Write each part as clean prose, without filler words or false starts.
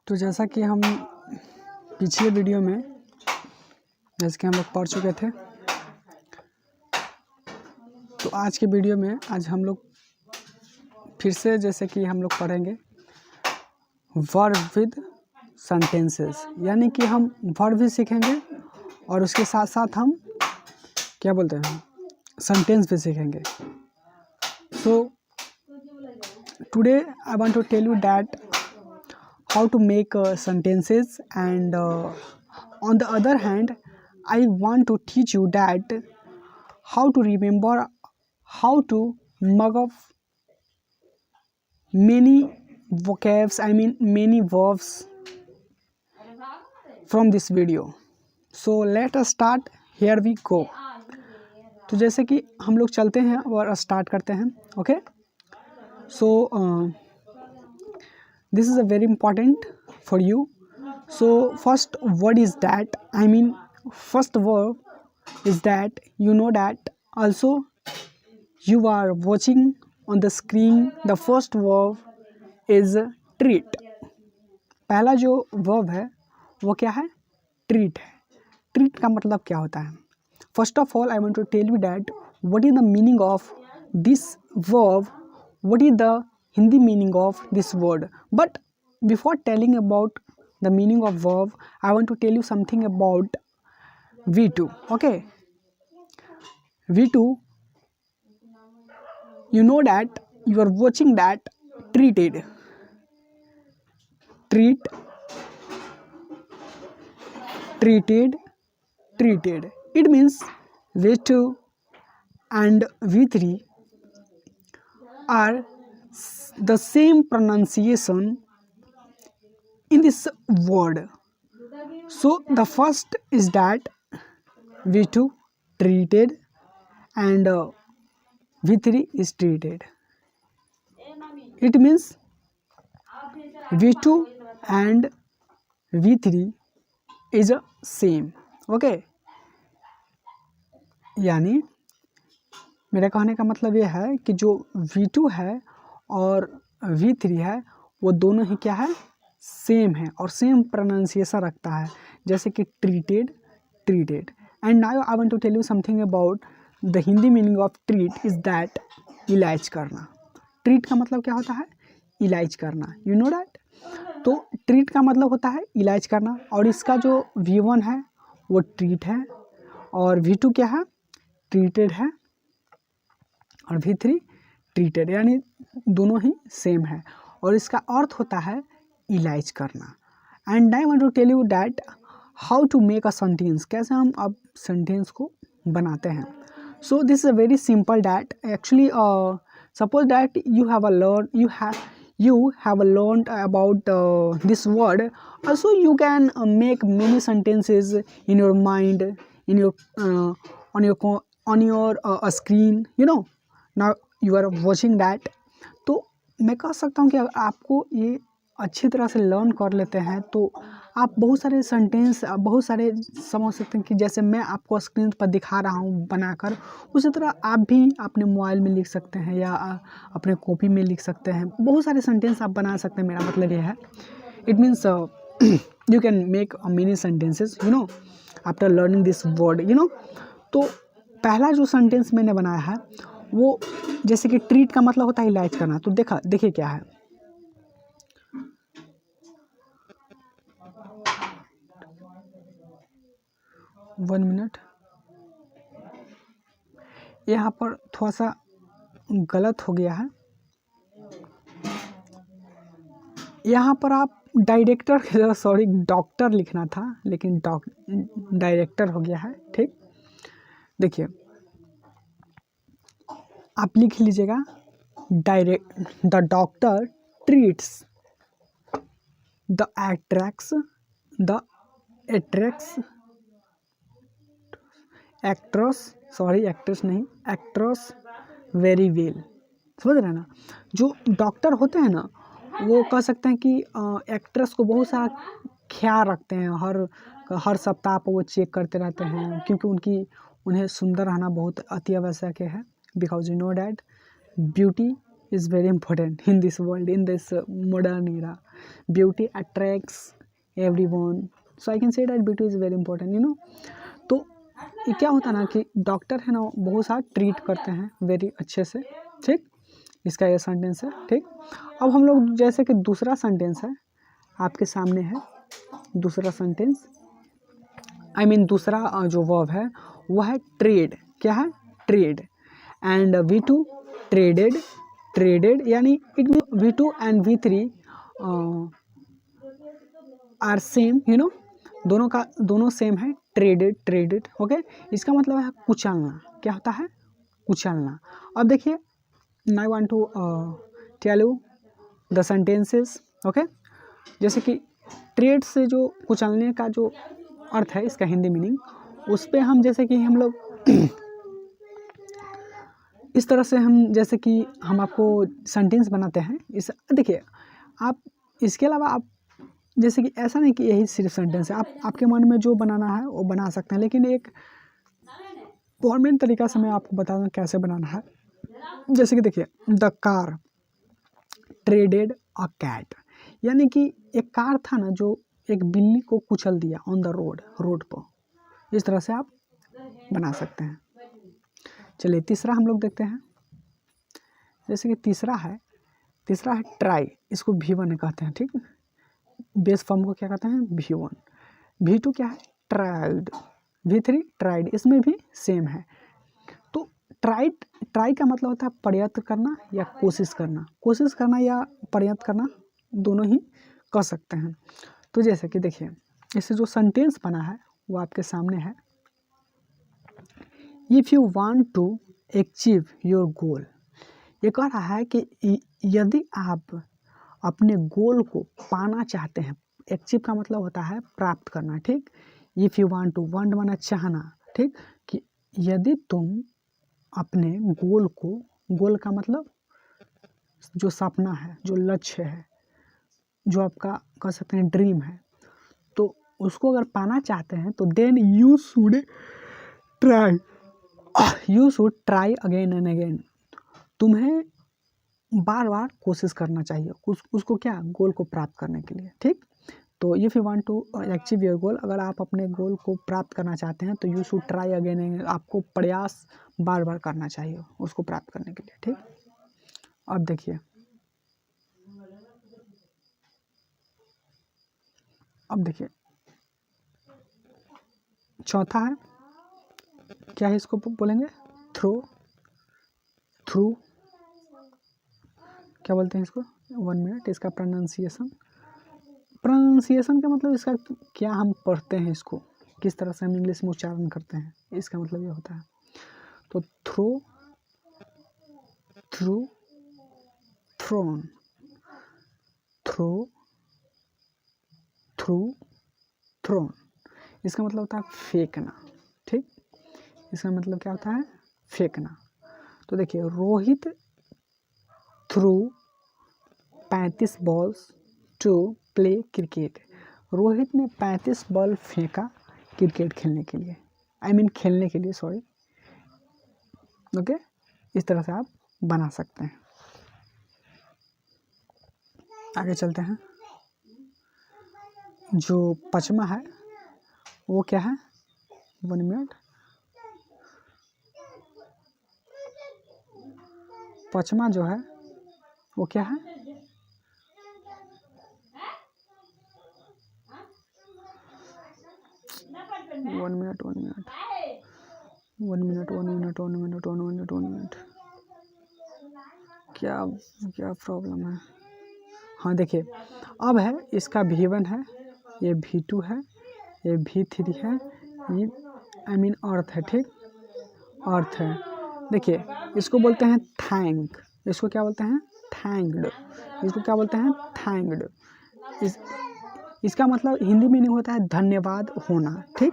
तो जैसा कि हम पिछले वीडियो में जैसे कि हम लोग पढ़ चुके थे, तो आज के वीडियो में आज हम लोग फिर से जैसे कि हम लोग पढ़ेंगे वर्ब विद सेंटेंसेस, यानी कि हम वर्ब भी सीखेंगे और उसके साथ साथ हम क्या बोलते हैं सेंटेंस भी सीखेंगे। So today I want to tell you that how to make sentences, and on the other hand I want to teach you that how to remember, how to mug up many vocabs, many verbs from this video. So let us start, here we go. तो जैसे कि हम लोग चलते हैं और start करते हैं। Okay, so this is a very important for you. So first word is that, first verb is that, you know that also you are watching on the screen, the first verb is treat. पहला जो verb है वो क्या है, treat है। treat का मतलब क्या होता है? First of all I want to tell you that what is the meaning of this verb, what is the Hindi meaning of this word. But before telling about the meaning of verb, I want to tell you something about V2. Okay, V2, you know that you are watching that treated, treat, treated, treated. It means V2 and V3 are the same pronunciation in this word. So the first is that V2 treated and V3 is treated. It means V2 and V3 is same. Okay, यानी मेरा कहने का मतलब ये है कि जो V2 है और V3 है वो दोनों ही क्या है, सेम है और सेम प्रोनाउंसिएशन रखता है, जैसे कि treated, treated. And now I want to tell you something about the Hindi meaning of treat is that इलाज करना। ट्रीट का मतलब क्या होता है, इलाज करना, यू नो डैट। तो ट्रीट का मतलब होता है इलाज करना, और इसका जो V1 है वो ट्रीट है और V2 क्या है, ट्रीटेड है, और V3 ट्रीटेड, यानी दोनों ही सेम है और इसका अर्थ होता है इलाज करना। And I want to tell you that how to make a sentence, कैसे हम अब सेंटेंस को बनाते हैं। So this is a very simple that actually suppose that you have learned about this word. Also you can make many sentences in your mind, in your on your screen, you know, now you are watching that. तो मैं कह सकता हूँ कि अगर आपको ये अच्छी तरह से लर्न कर लेते हैं तो आप बहुत सारे सेंटेंस, बहुत सारे समझ सकते हैं कि जैसे मैं आपको स्क्रीन पर दिखा रहा हूँ बनाकर, उसी तरह आप भी अपने मोबाइल में लिख सकते हैं या अपने कॉपी में लिख सकते हैं। बहुत सारे सेंटेंस आप बना सकते हैं, मेरा मतलब ये है। It means you can make many sentences, you know, after learning this word, you know. तो पहला जो सेंटेंस मैंने बनाया है वो जैसे कि ट्रीट का मतलब होता है इलाज करना। तो देखिए क्या है, वन मिनट, यहाँ पर थोड़ा सा गलत हो गया है। यहाँ पर आप डायरेक्टर की जगह सॉरी डॉक्टर लिखना था, लेकिन डायरेक्टर हो गया है। ठीक, देखिए आप लिख लीजिएगा the doctor treats the actress very well. समझ रहे हैं ना, जो डॉक्टर होते हैं ना वो कह सकते हैं कि एक्ट्रेस को बहुत सारा ख्याल रखते हैं, हर सप्ताह पर वो चेक करते रहते हैं, क्योंकि उन्हें सुंदर रहना बहुत अति आवश्यक है। Because you know that beauty is very important in this world, in this modern era. Beauty attracts everyone, so I can say that beauty is very important, you know. तो ये क्या होता है ना कि डॉक्टर है ना बहुत सारा ट्रीट करते हैं वेरी अच्छे से, ठीक। इसका ये सेंटेंस है, ठीक। अब हम लोग जैसे कि दूसरा सेंटेंस है आपके सामने है, दूसरा सेंटेंस आई मीन दूसरा जो वर्ब है वो है ट्रेड। क्या है? Trade. And V2 traded, traded यानी it mean V2 and V3 are same, you know, दोनों सेम है, ट्रेडेड, ट्रेडेड, ओके। इसका मतलब है कुचलना। क्या होता है? कुचलना। अब देखिए, now I want to tell you the sentences, okay. जैसे कि ट्रेड से जो कुचलने का जो अर्थ है, इसका हिंदी मीनिंग, उस पर हम जैसे कि हम लोग इस तरह से हम जैसे कि हम आपको सेंटेंस बनाते हैं। इस देखिए, आप इसके अलावा आप जैसे कि ऐसा नहीं कि यही सिर्फ सेंटेंस है, आप आपके मन में जो बनाना है वो बना सकते हैं, लेकिन एक गवर्नमेंट तरीका से मैं आपको बता दूँ कैसे बनाना है। जैसे कि देखिए, the car traded a cat, यानी कि एक कार था ना जो एक बिल्ली को कुचल दिया ऑन द रोड पर। इस तरह से आप बना सकते हैं। चलिए तीसरा हम लोग देखते हैं। जैसे कि तीसरा है ट्राई, इसको V1 कहते हैं, ठीक। बेस फॉर्म को क्या कहते हैं? V1। V2 क्या है? ट्राइड। V3 ट्राइड, इसमें भी सेम है। तो ट्राई का मतलब होता है प्रयत्न करना या कोशिश करना या प्रयत्न करना, दोनों ही कर सकते हैं। तो जैसे कि देखिए, इससे जो सेंटेंस बना है वो आपके सामने है। If you want to achieve your goal, ये कह रहा है कि यदि आप अपने गोल को पाना चाहते हैं, अचीव का मतलब होता है प्राप्त करना, ठीक। If you want to, want माना चाहना, ठीक। कि यदि तुम अपने गोल का मतलब जो सपना है, जो लक्ष्य है, जो आपका कह सकते हैं ड्रीम है, तो उसको अगर पाना चाहते हैं तो then you should try again and again. तुम्हें बार बार कोशिश करना चाहिए उसको क्या, गोल को प्राप्त करने के लिए, ठीक। तो if you want to achieve your goal, अगर आप अपने गोल को प्राप्त करना चाहते हैं तो you should try again and, आपको प्रयास बार बार करना चाहिए उसको प्राप्त करने के लिए, ठीक। अब देखिए, चौथा है, क्या है? इसको बोलेंगे थ्रू, क्या बोलते हैं इसको? 1 मिनट, इसका प्रोनाउंसिएशन का मतलब इसका क्या, हम पढ़ते हैं इसको किस तरह से हम इंग्लिश में उच्चारण करते हैं, इसका मतलब ये होता है। तो थ्रू, थ्रोन, थ्रोन, इसका मतलब होता है फेंकना, ठीक। इसका मतलब क्या होता है? फेंकना। तो देखिए, Rohit threw 35 balls to play cricket. Rohit ने 35 बॉल फेंका क्रिकेट खेलने के लिए, सॉरी, ओके। इस तरह से आप बना सकते हैं। आगे चलते हैं। जो पचमा है वो क्या है? 1 मिनट। पचमा जो है वो क्या है? One minute. क्या प्रॉब्लम है? हाँ देखिए, अब है इसका V1 है, ये V2 है, ये V3 है, ये अर्थ है, ठीक। अर्थ है। देखिए, इसको बोलते हैं थैंक, इसको क्या बोलते हैं? थैंक्ड। इसको क्या बोलते हैं? थैंक्ड। इसका मतलब हिंदी मीनिंग होता है धन्यवाद होना, ठीक।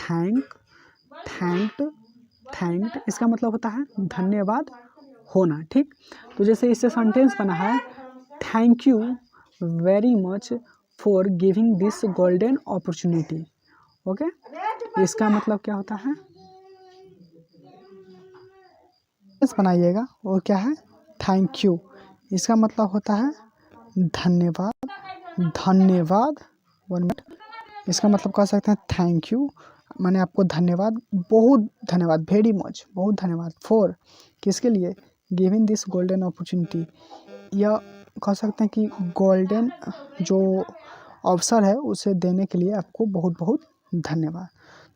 थैंक्ड, इसका मतलब होता है धन्यवाद होना, ठीक। तो जैसे इससे सेंटेंस बना है, thank you very much for giving this golden opportunity, okay. इसका मतलब क्या होता है? बनाइएगा, वो क्या है? थैंक यू, इसका मतलब होता है धन्यवाद। धन्यवाद, 1 मिनट, इसका मतलब कह सकते हैं थैंक यू, मैंने आपको धन्यवाद, बहुत धन्यवाद, वेरी मच, बहुत धन्यवाद। फॉर, किसके लिए, गिविंग दिस गोल्डन अपॉर्चुनिटी, या कह सकते हैं कि गोल्डन जो अवसर है उसे देने के लिए आपको बहुत बहुत धन्यवाद।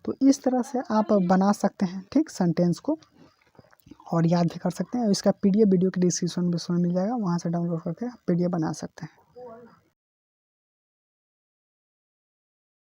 तो इस तरह से आप बना सकते हैं, ठीक, सेंटेंस को, और याद भी कर सकते हैं। इसका पीडीएफ वीडियो के डिस्क्रिप्शन में मिल जाएगा, वहाँ से डाउनलोड करके आप पीडीएफ बना सकते हैं।